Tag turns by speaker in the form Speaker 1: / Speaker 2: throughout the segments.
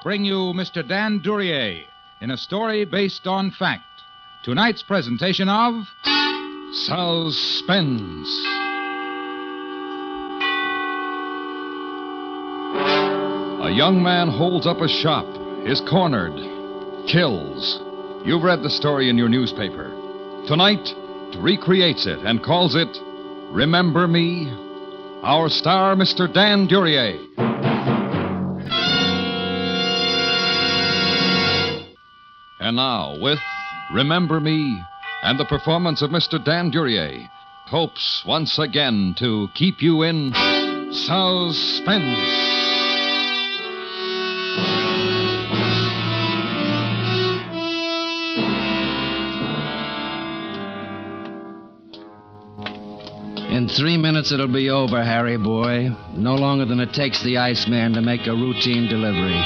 Speaker 1: bring you Mr. Dan Duryea in a story based on fact. Tonight's presentation of Suspense. A young man holds up a shop, is cornered, kills. You've read the story in your newspaper. Tonight, recreates it and calls it Remember Me. Our star, Mr. Dan Duryea. And now, with Remember Me and the performance of Mr. Dan Duryea, hopes once again to keep you in suspense.
Speaker 2: In 3 minutes, it'll be over, Harry boy. No longer than it takes the Iceman to make a routine delivery.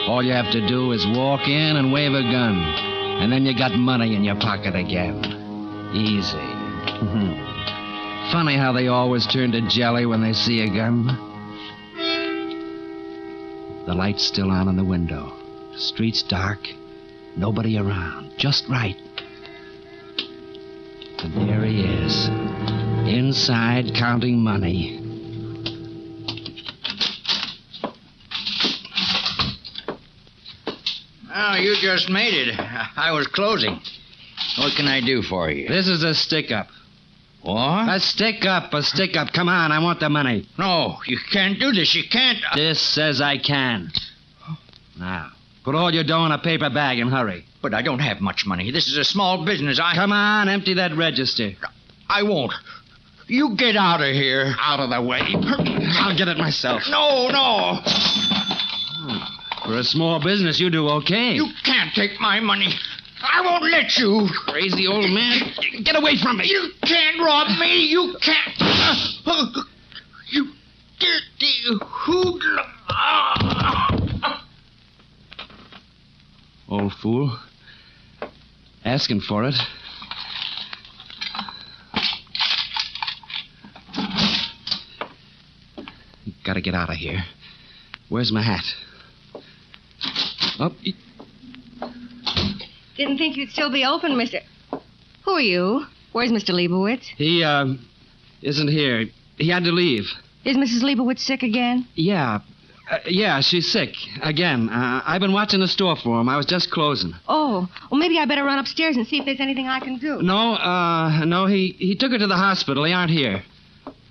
Speaker 2: All you have to do is walk in and wave a gun, and then you got money in your pocket again. Easy. Funny how they always turn to jelly when they see a gun. The light's still on in the window. The street's dark. Nobody around. Just right. And there he is. Inside, counting money.
Speaker 3: Oh, you just made it. I was closing. What can I do for you?
Speaker 2: This is a stick-up.
Speaker 3: What?
Speaker 2: A stick-up. Come on, I want the money.
Speaker 3: No, you can't do this. You can't.
Speaker 2: This says I can. Now, put all your dough in a paper bag and hurry.
Speaker 3: But I don't have much money. This is a small business.
Speaker 2: Come on, empty that register.
Speaker 3: I won't. You get out of here.
Speaker 2: Out of the way. I'll get it myself.
Speaker 3: No.
Speaker 2: For a small business, you do okay.
Speaker 3: You can't take my money. I won't let you.
Speaker 2: Crazy old man. Get away from me.
Speaker 3: You can't rob me. You can't. You dirty hoodlum.
Speaker 2: Old fool. Asking for it. Gotta get out of here. Where's my hat? Oh.
Speaker 4: Didn't think you'd still be open, Mr. Who are you? Where's Mr. Leibowitz?
Speaker 2: He, isn't here. He had to leave.
Speaker 4: Is Mrs. Leibowitz sick again?
Speaker 2: Yeah. Yeah, she's sick. Again. I've been watching the store for him. I was just closing.
Speaker 4: Oh. Well, maybe I better run upstairs and see if there's anything I can do.
Speaker 2: No, he took her to the hospital. They aren't here.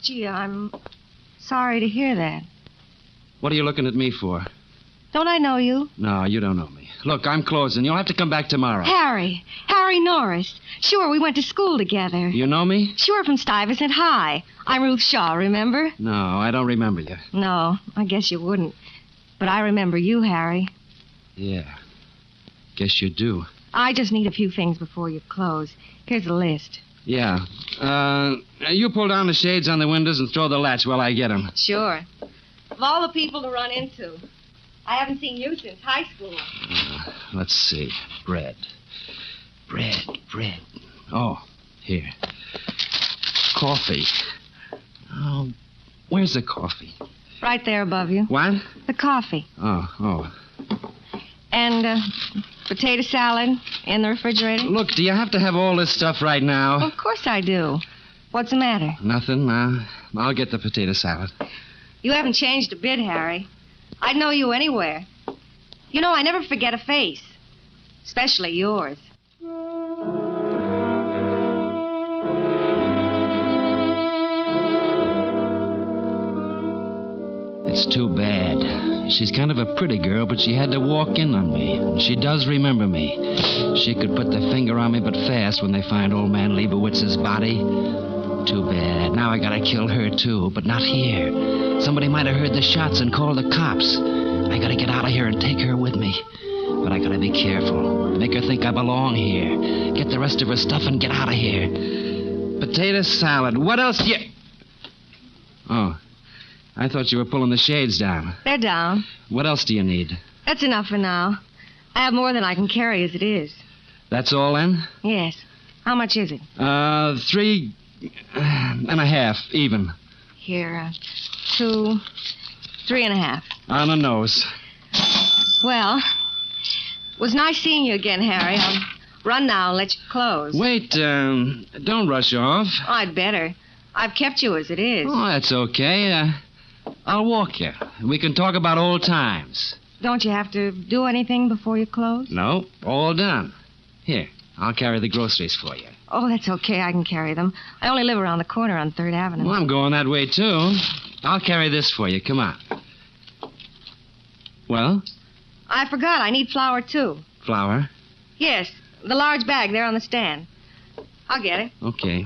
Speaker 4: Gee, I'm sorry to hear that.
Speaker 2: What are you looking at me for?
Speaker 4: Don't I know you?
Speaker 2: No, you don't know me. Look, I'm closing. You'll have to come back tomorrow.
Speaker 4: Harry Norris. Sure, we went to school together.
Speaker 2: You know me?
Speaker 4: Sure, from Stuyvesant High. I'm Ruth Shaw, remember?
Speaker 2: No, I don't remember you.
Speaker 4: No, I guess you wouldn't. But I remember you, Harry.
Speaker 2: Yeah. Guess you do.
Speaker 4: I just need a few things before you close. Here's the list.
Speaker 2: Yeah. You pull down the shades on the windows and throw the latch while I get them.
Speaker 4: Sure. Of all the people to run into, I haven't seen you since high school.
Speaker 2: Let's see. Bread. Oh, here. Coffee. Oh, where's the coffee?
Speaker 4: Right there above you.
Speaker 2: What?
Speaker 4: The coffee.
Speaker 2: Oh.
Speaker 4: And potato salad in the refrigerator.
Speaker 2: Look, do you have to have all this stuff right now?
Speaker 4: Of course I do. What's the matter?
Speaker 2: Nothing. I'll get the potato salad.
Speaker 4: You haven't changed a bit, Harry. I'd know you anywhere. You know, I never forget a face. Especially yours.
Speaker 2: It's too bad. She's kind of a pretty girl, but she had to walk in on me. And she does remember me. She could put the finger on me, but fast when they find old man Leibowitz's body. Too bad. Now I gotta kill her, too, but not here. Somebody might have heard the shots and called the cops. I gotta get out of here and take her with me. But I gotta be careful. Make her think I belong here. Get the rest of her stuff and get out of here. Potato salad. What else do you... Oh, I thought you were pulling the shades down.
Speaker 4: They're down.
Speaker 2: What else do you need?
Speaker 4: That's enough for now. I have more than I can carry as it is.
Speaker 2: That's all then?
Speaker 4: Yes. How much is it?
Speaker 2: 3.5, even.
Speaker 4: Here, 2, 3.5.
Speaker 2: On the nose.
Speaker 4: Well, it was nice seeing you again, Harry. I'll run now and let you close.
Speaker 2: Wait, don't rush off.
Speaker 4: Oh, I'd better. I've kept you as it is.
Speaker 2: Oh, that's okay. I'll walk you. We can talk about old times.
Speaker 4: Don't you have to do anything before you close?
Speaker 2: No, all done. Here, I'll carry the groceries for you.
Speaker 4: Oh, that's okay. I can carry them. I only live around the corner on 3rd Avenue.
Speaker 2: Well, I'm going that way, too. I'll carry this for you. Come on. Well?
Speaker 4: I forgot. I need flour, too.
Speaker 2: Flour?
Speaker 4: Yes, the large bag there on the stand. I'll get it.
Speaker 2: Okay.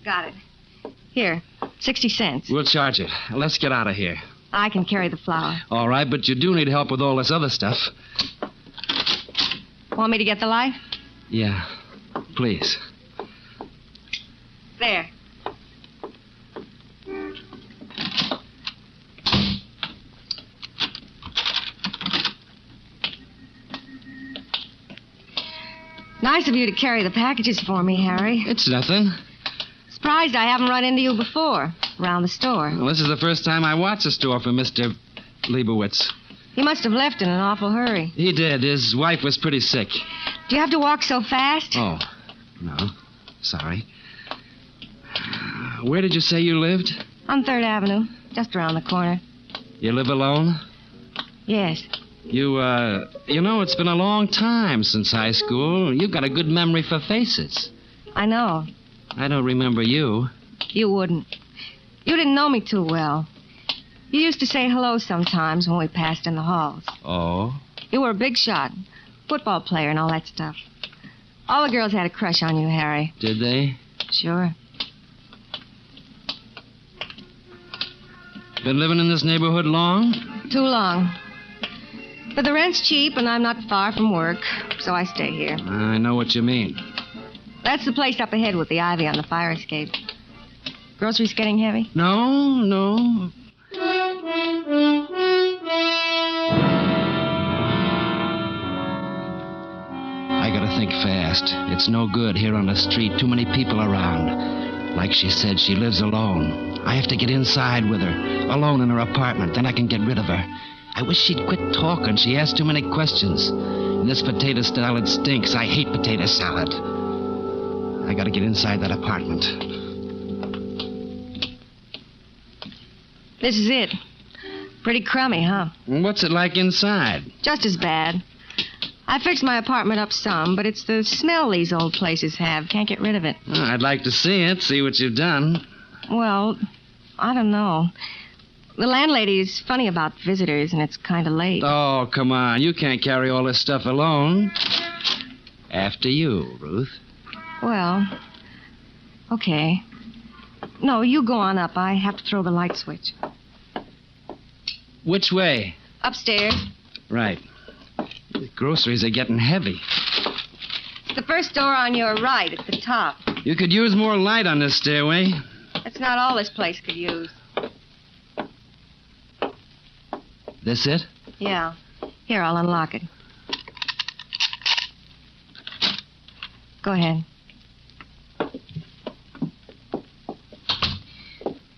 Speaker 4: Got it. Here, 60 cents.
Speaker 2: We'll charge it. Let's get out of here.
Speaker 4: I can carry the flour.
Speaker 2: All right, but you do need help with all this other stuff.
Speaker 4: Want me to get the light?
Speaker 2: Yeah, please.
Speaker 4: There. Nice of you to carry the packages for me, Harry.
Speaker 2: It's nothing.
Speaker 4: Surprised I haven't run into you before, around the store.
Speaker 2: Well, this is the first time I watched the store for Mr. Leibowitz.
Speaker 4: He must have left in an awful hurry.
Speaker 2: He did. His wife was pretty sick.
Speaker 4: Do you have to walk so fast?
Speaker 2: Oh, no. Sorry. Where did you say you lived?
Speaker 4: On 3rd Avenue, just around the corner.
Speaker 2: You live alone?
Speaker 4: Yes.
Speaker 2: You know, it's been a long time since high school. You've got a good memory for faces.
Speaker 4: I know.
Speaker 2: I don't remember you.
Speaker 4: You wouldn't. You didn't know me too well. You used to say hello sometimes when we passed in the halls.
Speaker 2: Oh?
Speaker 4: You were a big shot, football player and all that stuff. All the girls had a crush on you, Harry.
Speaker 2: Did they?
Speaker 4: Sure.
Speaker 2: Been living in this neighborhood long?
Speaker 4: Too long. But the rent's cheap and I'm not far from work, so I stay here.
Speaker 2: I know what you mean.
Speaker 4: That's the place up ahead with the ivy on the fire escape. Groceries getting heavy?
Speaker 2: No. I gotta think fast. It's no good here on the street. Too many people around. Like she said, she lives alone. I have to get inside with her, alone in her apartment. Then I can get rid of her. I wish she'd quit talking. She asks too many questions. And this potato salad stinks. I hate potato salad. I gotta get inside that apartment.
Speaker 4: This is it. Pretty crummy, huh?
Speaker 2: What's it like inside?
Speaker 4: Just as bad. I fixed my apartment up some, but it's the smell these old places have. Can't get rid of it.
Speaker 2: Oh, I'd like to see it, see what you've done.
Speaker 4: Well, I don't know. The landlady's funny about visitors, and it's kind of late.
Speaker 2: Oh, come on. You can't carry all this stuff alone. After you, Ruth.
Speaker 4: Well, okay. No, you go on up. I have to throw the light switch.
Speaker 2: Which way?
Speaker 4: Upstairs.
Speaker 2: Right. The groceries are getting heavy.
Speaker 4: It's the first door on your right at the top.
Speaker 2: You could use more light on this stairway.
Speaker 4: That's not all this place could use.
Speaker 2: This it?
Speaker 4: Yeah. Here, I'll unlock it. Go ahead.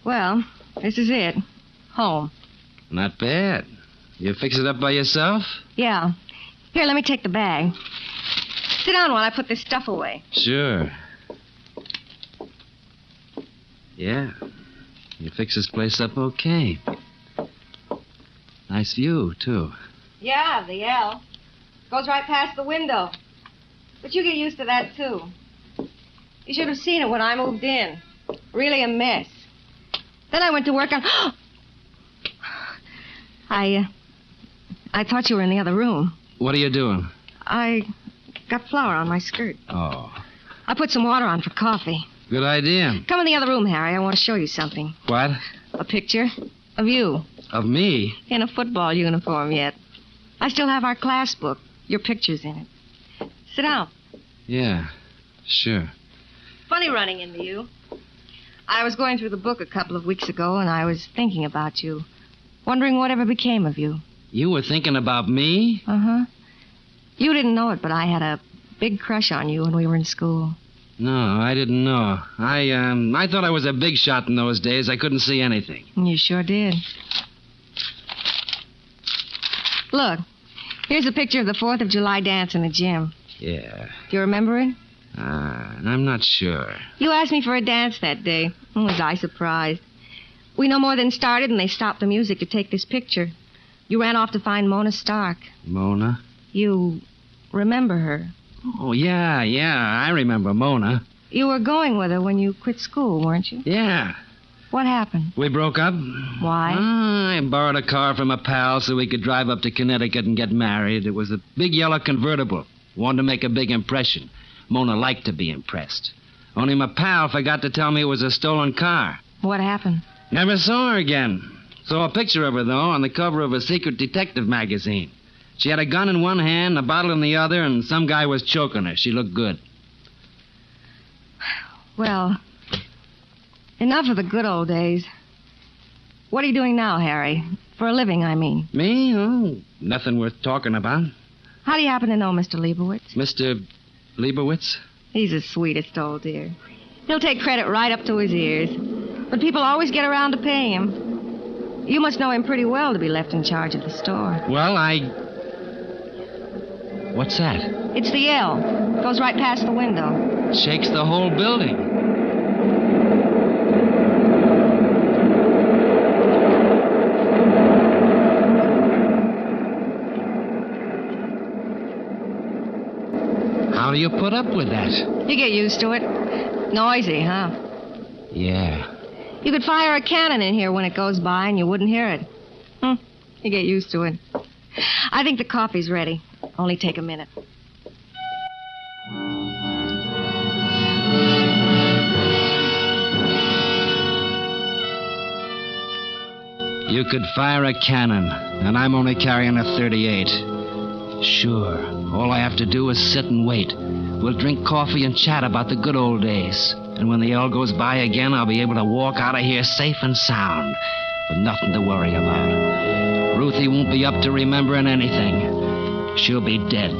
Speaker 4: Well, this is it. Home.
Speaker 2: Not bad. You fix it up by yourself?
Speaker 4: Yeah. Here, let me take the bag. Sit down while I put this stuff away.
Speaker 2: Sure. Yeah. You fix this place up okay. Nice view, too.
Speaker 4: Yeah, the L. Goes right past the window. But you get used to that, too. You should have seen it when I moved in. Really a mess. Then I went to work on... I thought you were in the other room.
Speaker 2: What are you doing?
Speaker 4: I got flour on my skirt.
Speaker 2: Oh.
Speaker 4: I put some water on for coffee.
Speaker 2: Good idea.
Speaker 4: Come in the other room, Harry. I want to show you something.
Speaker 2: What?
Speaker 4: A picture of you.
Speaker 2: Of me?
Speaker 4: In a football uniform yet. I still have our class book. Your picture's in it. Sit down.
Speaker 2: Yeah, sure.
Speaker 4: Funny running into you. I was going through the book a couple of weeks ago, and I was thinking about you. Wondering whatever became of you.
Speaker 2: You were thinking about me?
Speaker 4: Uh-huh. You didn't know it, but I had a big crush on you when we were in school.
Speaker 2: No, I didn't know. I thought I was a big shot in those days. I couldn't see anything.
Speaker 4: You sure did. Look, here's a picture of the 4th of July dance in the gym.
Speaker 2: Yeah.
Speaker 4: Do you remember it?
Speaker 2: I'm not sure.
Speaker 4: You asked me for a dance that day. Oh, was I surprised. We no more than started, and they stopped the music to take this picture. You ran off to find Mona Stark.
Speaker 2: Mona?
Speaker 4: You remember her?
Speaker 2: Oh, yeah, I remember Mona.
Speaker 4: You were going with her when you quit school, weren't you?
Speaker 2: Yeah.
Speaker 4: What happened?
Speaker 2: We broke up.
Speaker 4: Why?
Speaker 2: I borrowed a car from a pal so we could drive up to Connecticut and get married. It was a big yellow convertible. Wanted to make a big impression. Mona liked to be impressed. Only my pal forgot to tell me it was a stolen car.
Speaker 4: What happened?
Speaker 2: Never saw her again. Saw a picture of her, though, on the cover of a secret detective magazine. She had a gun in one hand, a bottle in the other, and some guy was choking her. She looked good.
Speaker 4: Well, enough of the good old days. What are you doing now, Harry? For a living, I mean.
Speaker 2: Me? Oh, nothing worth talking about.
Speaker 4: How do you happen to know Mr. Leibowitz?
Speaker 2: Mr. Leibowitz?
Speaker 4: He's the sweetest old dear. He'll take credit right up to his ears. But people always get around to pay him. You must know him pretty well to be left in charge of the store.
Speaker 2: Well, What's that?
Speaker 4: It's the L. Goes right past the window.
Speaker 2: Shakes the whole building. How do you put up with that?
Speaker 4: You get used to it. Noisy, huh?
Speaker 2: Yeah.
Speaker 4: You could fire a cannon in here when it goes by and you wouldn't hear it. You get used to it. I think the coffee's ready. Only take a minute.
Speaker 2: You could fire a cannon, and I'm only carrying a .38. Sure. All I have to do is sit and wait. We'll drink coffee and chat about the good old days. And when the L goes by again, I'll be able to walk out of here safe and sound, with nothing to worry about. Ruthie won't be up to remembering anything. She'll be dead.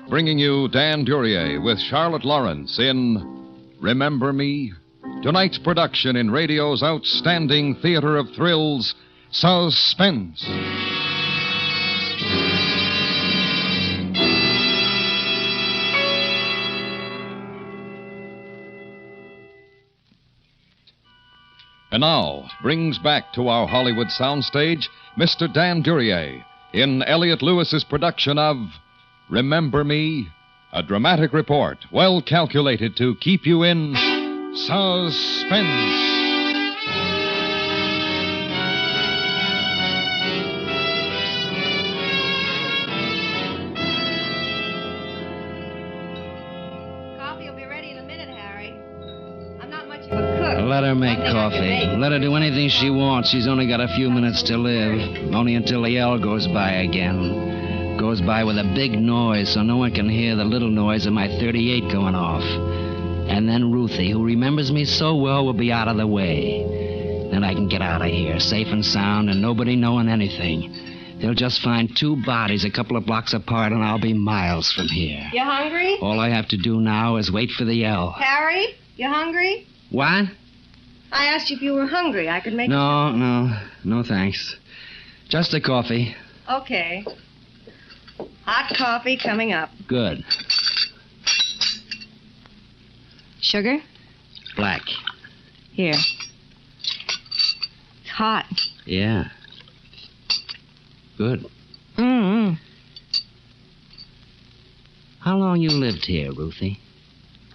Speaker 1: Bringing you Dan Duryea with Charlotte Lawrence in Remember Me? Tonight's production in radio's outstanding theater of thrills, Suspense. And now, brings back to our Hollywood soundstage Mr. Dan Duryea in Elliot Lewis's production of Remember Me, a dramatic report well calculated to keep you in suspense.
Speaker 4: Coffee will be ready in a minute, Harry. I'm not much of a cook.
Speaker 2: Let her make
Speaker 4: One thing I can
Speaker 2: coffee.
Speaker 4: make.
Speaker 2: Let her do anything she wants. She's only got a few minutes to live. Only until the L goes by again. Goes by with a big noise so no one can hear the little noise of my .38 going off. And then Ruthie, who remembers me so well, will be out of the way. Then I can get out of here, safe and sound, and nobody knowing anything. They'll just find two bodies a couple of blocks apart, and I'll be miles from here.
Speaker 4: You hungry?
Speaker 2: All I have to do now is wait for the L.
Speaker 4: Harry, you hungry?
Speaker 2: What?
Speaker 4: I asked you if you were hungry. I could make
Speaker 2: No, thanks. Just a coffee.
Speaker 4: Okay. Hot coffee coming up.
Speaker 2: Good.
Speaker 4: Sugar?
Speaker 2: Black.
Speaker 4: Here. It's hot.
Speaker 2: Yeah. Good.
Speaker 4: Mm-hmm.
Speaker 2: How long you lived here, Ruthie?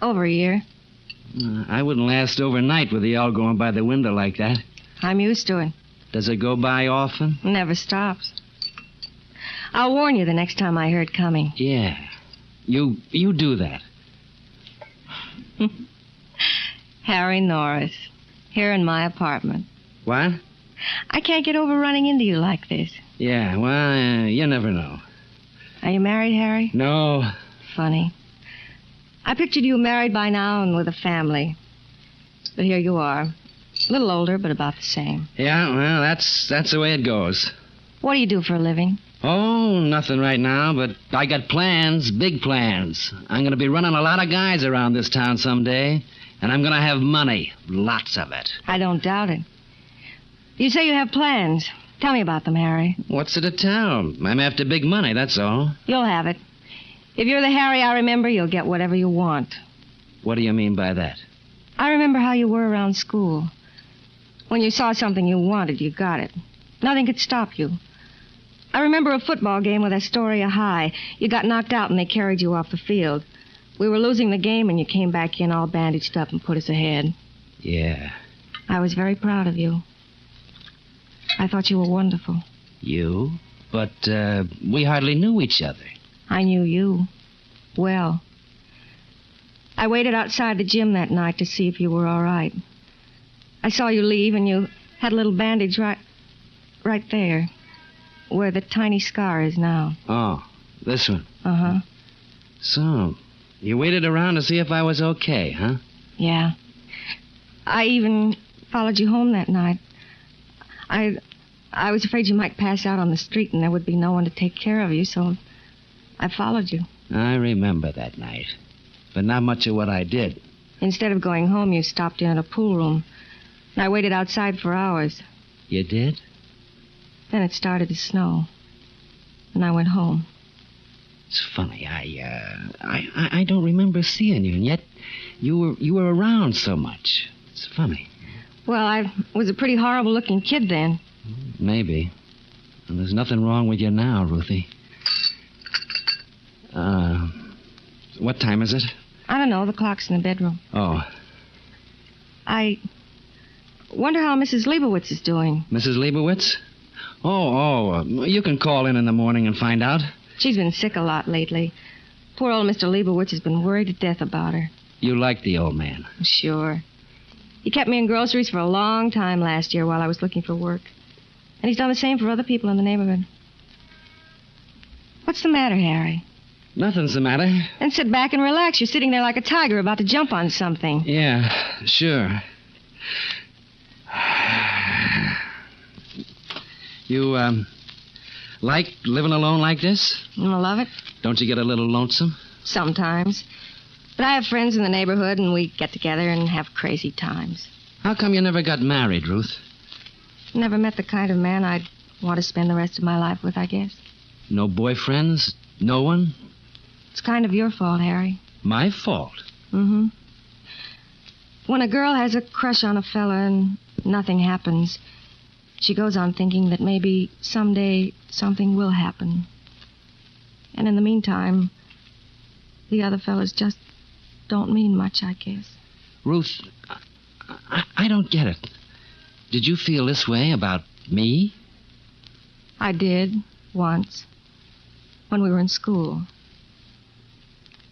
Speaker 4: Over a year.
Speaker 2: I wouldn't last overnight with the L going by the window like that.
Speaker 4: I'm used to it.
Speaker 2: Does it go by often?
Speaker 4: Never stops. I'll warn you the next time I hear it coming.
Speaker 2: Yeah. You do that.
Speaker 4: Harry Norris, here in my apartment.
Speaker 2: What?
Speaker 4: I can't get over running into you like this.
Speaker 2: Yeah, well, you never know.
Speaker 4: Are you married, Harry?
Speaker 2: No.
Speaker 4: Funny. I pictured you married by now and with a family. But here you are. A little older, but about the same.
Speaker 2: Yeah, well, that's the way it goes.
Speaker 4: What do you do for a living?
Speaker 2: Oh, nothing right now, but I got plans, big plans. I'm going to be running a lot of guys around this town someday, and I'm going to have money, lots of it.
Speaker 4: I don't doubt it. You say you have plans. Tell me about them, Harry.
Speaker 2: What's there to tell? I'm after big money, that's all.
Speaker 4: You'll have it. If you're the Harry I remember, you'll get whatever you want.
Speaker 2: What do you mean by that?
Speaker 4: I remember how you were around school. When you saw something you wanted, you got it. Nothing could stop you. I remember a football game with Astoria High. You got knocked out and they carried you off the field. We were losing the game and you came back in all bandaged up and put us ahead.
Speaker 2: Yeah.
Speaker 4: I was very proud of you. I thought you were wonderful.
Speaker 2: You? But we hardly knew each other.
Speaker 4: I knew you. Well. I waited outside the gym that night to see if you were all right. I saw you leave and you had a little bandage right there. Where the tiny scar is now.
Speaker 2: Oh, this one?
Speaker 4: Uh-huh.
Speaker 2: So, you waited around to see if I was okay, huh?
Speaker 4: Yeah. I even followed you home that night. I was afraid you might pass out on the street and there would be no one to take care of you, so I followed you.
Speaker 2: I remember that night. But not much of what I did.
Speaker 4: Instead of going home, you stopped in at a pool room. And I waited outside for hours.
Speaker 2: You did?
Speaker 4: Then it started to snow. And I went home.
Speaker 2: It's funny. I don't remember seeing you, and yet you were around so much. It's funny.
Speaker 4: Well, I was a pretty horrible-looking kid then.
Speaker 2: Maybe. And there's nothing wrong with you now, Ruthie. What time is it?
Speaker 4: I don't know. The clock's in the bedroom.
Speaker 2: Oh.
Speaker 4: I wonder how Mrs. Leibowitz is doing.
Speaker 2: Mrs. Leibowitz? Oh, you can call in the morning and find out.
Speaker 4: She's been sick a lot lately. Poor old Mr. Leibowitz has been worried to death about her.
Speaker 2: You like the old man?
Speaker 4: Sure. He kept me in groceries for a long time last year while I was looking for work. And he's done the same for other people in the neighborhood. What's the matter, Harry?
Speaker 2: Nothing's the matter.
Speaker 4: Then sit back and relax. You're sitting there like a tiger about to jump on something.
Speaker 2: Yeah, sure. You, like living alone like this?
Speaker 4: I love it.
Speaker 2: Don't you get a little lonesome?
Speaker 4: Sometimes. But I have friends in the neighborhood, and we get together and have crazy times.
Speaker 2: How come you never got married, Ruth?
Speaker 4: Never met the kind of man I'd want to spend the rest of my life with, I guess.
Speaker 2: No boyfriends? No one?
Speaker 4: It's kind of your fault, Harry.
Speaker 2: My fault?
Speaker 4: Mm-hmm. When a girl has a crush on a fella and nothing happens, she goes on thinking that maybe someday something will happen. And in the meantime, the other fellas just don't mean much, I guess.
Speaker 2: Ruth, I don't get it. Did you feel this way about me?
Speaker 4: I did, once. When we were in school.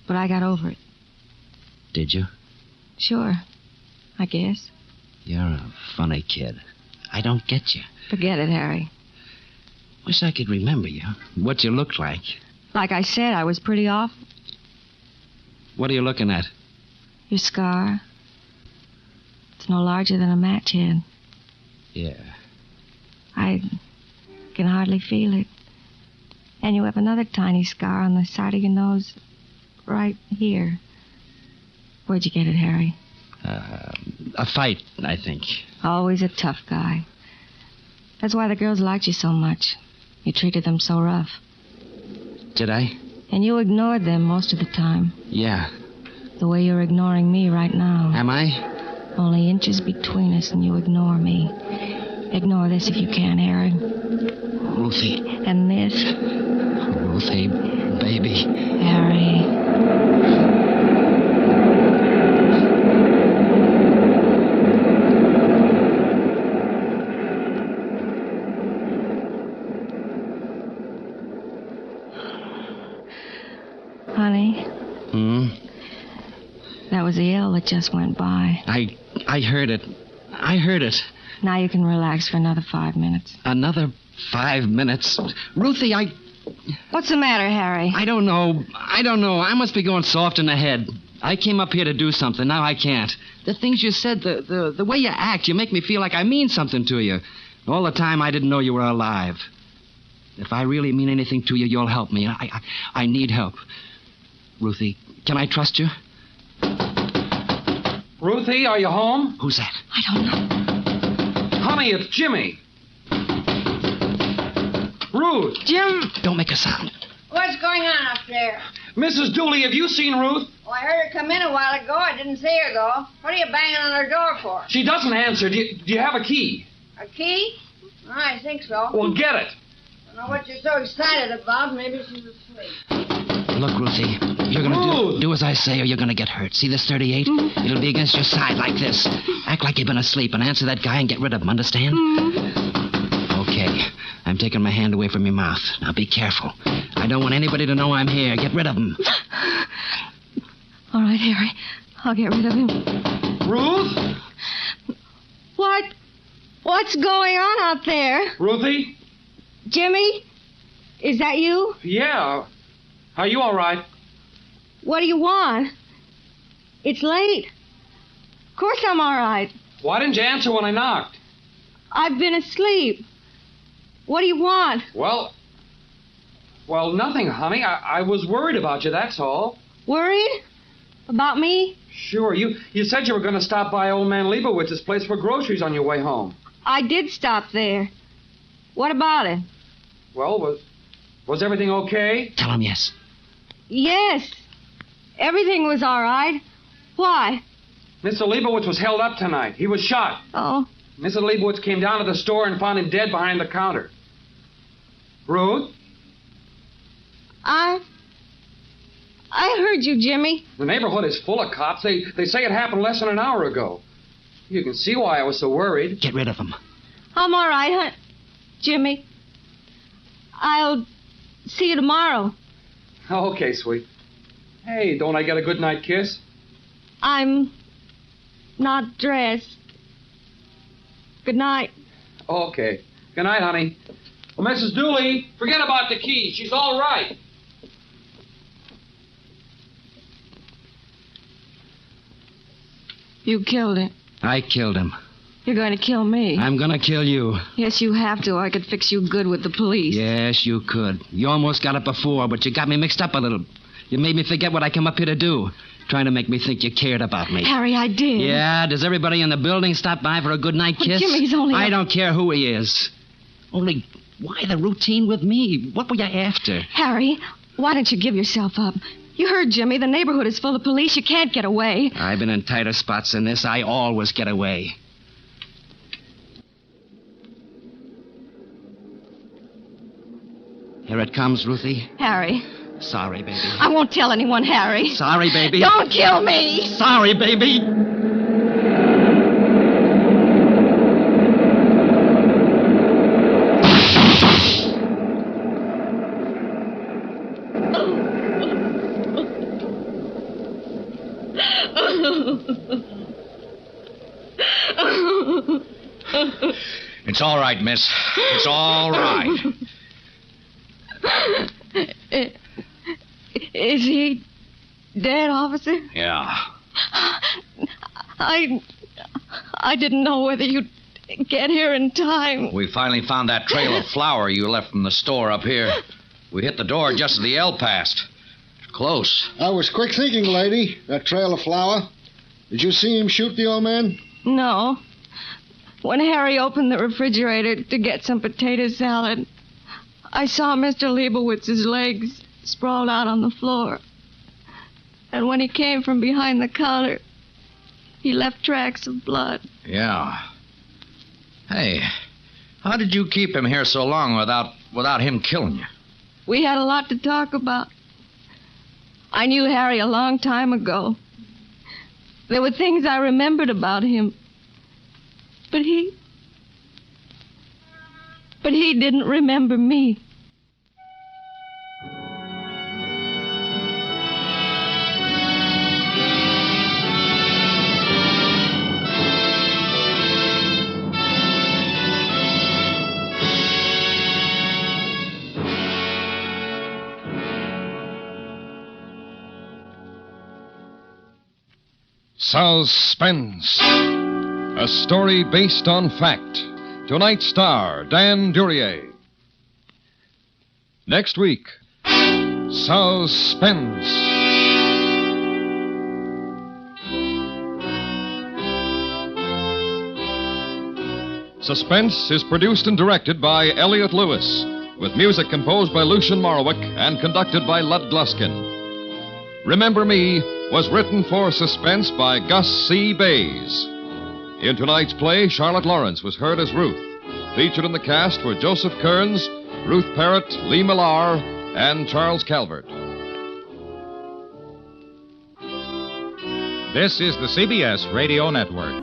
Speaker 4: But I got over it.
Speaker 2: Did you?
Speaker 4: Sure, I guess.
Speaker 2: You're a funny kid. I don't get you.
Speaker 4: Forget it, Harry.
Speaker 2: Wish I could remember you. What you looked like.
Speaker 4: Like I said, I was pretty off.
Speaker 2: What are you looking at?
Speaker 4: Your scar. It's no larger than a match head.
Speaker 2: Yeah.
Speaker 4: I can hardly feel it. And you have another tiny scar on the side of your nose right here. Where'd you get it, Harry?
Speaker 2: A fight, I think.
Speaker 4: Always a tough guy. That's why the girls liked you so much. You treated them so rough.
Speaker 2: Did I?
Speaker 4: And you ignored them most of the time.
Speaker 2: Yeah.
Speaker 4: The way you're ignoring me right now.
Speaker 2: Am I?
Speaker 4: Only inches between us and you ignore me. Ignore this if you can, Harry.
Speaker 2: Ruthie.
Speaker 4: And this.
Speaker 2: Ruthie, baby.
Speaker 4: Harry. Honey. That was the L that just went by.
Speaker 2: I heard it. I heard it.
Speaker 4: Now you can relax for another 5 minutes.
Speaker 2: Another 5 minutes? Ruthie,
Speaker 4: What's the matter, Harry?
Speaker 2: I don't know. I must be going soft in the head. I came up here to do something. Now I can't. The things you said, the way you act, you make me feel like I mean something to you. All the time I didn't know you were alive. If I really mean anything to you, you'll help me. I need help. Ruthie, can I trust you?
Speaker 5: Ruthie, are you home?
Speaker 2: Who's that?
Speaker 4: I don't know.
Speaker 5: Honey, it's Jimmy. Ruth.
Speaker 4: Jim,
Speaker 2: Don't make a sound.
Speaker 4: what's going on up there?
Speaker 5: Mrs. Dooley, have you seen Ruth?
Speaker 4: Oh, I heard her come in a while ago. I didn't see her, though. What are you banging on her door for?
Speaker 5: She doesn't answer. Do you have a key?
Speaker 4: A key? I think so.
Speaker 5: Well, get it.
Speaker 4: I don't know what you're so excited about. Maybe she's asleep.
Speaker 2: Look, Ruthie, you're going to do as I say or you're going to get hurt. See this 38? It'll be against your side like this. Act like you've been asleep and answer that guy and get rid of him, understand? Okay. I'm taking my hand away from your mouth. Now be careful. I don't want anybody to know I'm here. Get rid of him.
Speaker 4: All right, Harry. I'll get rid of him.
Speaker 5: Ruth?
Speaker 4: What's going on out there?
Speaker 5: Ruthie?
Speaker 4: Jimmy? Is that you?
Speaker 5: Yeah. Are you all right?
Speaker 4: What do you want? It's late. Of course I'm all right.
Speaker 5: Why didn't you answer when I knocked?
Speaker 4: I've been asleep. What do you want?
Speaker 5: Well, nothing, honey. I was worried about you, that's all.
Speaker 4: Worried? About me?
Speaker 5: Sure. You said you were going to stop by old man Leibowitz's place for groceries on your way home.
Speaker 4: I did stop there. What about it?
Speaker 5: Well, was everything okay?
Speaker 2: Tell him yes.
Speaker 4: Yes. Everything was all right. Why?
Speaker 5: Mr. Leibowitz was held up tonight. He was shot.
Speaker 4: Oh.
Speaker 5: Mrs. Leibowitz came down to the store and found him dead behind the counter. Ruth?
Speaker 4: I heard you, Jimmy.
Speaker 5: The neighborhood is full of cops. They say it happened less than an hour ago. You can see why I was so worried.
Speaker 2: Get rid of him.
Speaker 4: I'm all right, huh? Jimmy. I'll see you tomorrow.
Speaker 5: Okay, sweet. Hey, don't I get a good night kiss?
Speaker 4: I'm not dressed. Good night.
Speaker 5: Okay. Good night, honey. Well, Mrs. Dooley, forget about the key. She's all right.
Speaker 4: You killed him.
Speaker 2: I killed him.
Speaker 4: You're going to kill me.
Speaker 2: I'm going to kill you.
Speaker 4: Yes, you have to. I could fix you good with the police.
Speaker 2: Yes, you could. You almost got it before, but you got me mixed up a little. You made me forget what I came up here to do. Trying to make me think you cared about me.
Speaker 4: Harry, I did.
Speaker 2: Yeah, does everybody in the building stop by for a good night kiss?
Speaker 4: Jimmy's only...
Speaker 2: I don't care who he is. Only, why the routine with me? What were you after?
Speaker 4: Harry, why don't you give yourself up? You heard Jimmy. The neighborhood is full of police. You can't get away.
Speaker 2: I've been in tighter spots than this. I always get away. Here it comes, Ruthie.
Speaker 4: Harry.
Speaker 2: Sorry, baby.
Speaker 4: I won't tell anyone, Harry.
Speaker 2: Sorry, baby.
Speaker 4: Don't kill me.
Speaker 2: Sorry, baby.
Speaker 3: It's all right, miss. It's all right.
Speaker 4: Is he dead, officer?
Speaker 3: Yeah.
Speaker 4: I didn't know whether you'd get here in time.
Speaker 3: We finally found that trail of flour you left from the store up here. We hit the door just as the L passed. Close.
Speaker 6: I was quick thinking, lady. That trail of flour. Did you see him shoot the old man?
Speaker 4: No. When Harry opened the refrigerator to get some potato salad, I saw Mr. Leibowitz's legs sprawled out on the floor. And when he came from behind the counter, he left tracks of blood.
Speaker 3: Yeah. Hey, how did you keep him here so long without him killing you?
Speaker 4: We had a lot to talk about. I knew Harry a long time ago. There were things I remembered about him. But he didn't remember me.
Speaker 1: Suspense. A story based on fact. Tonight's star, Dan Duryea. Next week, Suspense. Suspense is produced and directed by Elliot Lewis, with music composed by Lucian Morowick and conducted by Lud Gluskin. Remember Me was written for Suspense by Gus C. Bays. In tonight's play, Charlotte Lawrence was heard as Ruth. Featured in the cast were Joseph Kearns, Ruth Parrott, Lee Millar, and Charles Calvert.
Speaker 7: This is the CBS Radio Network.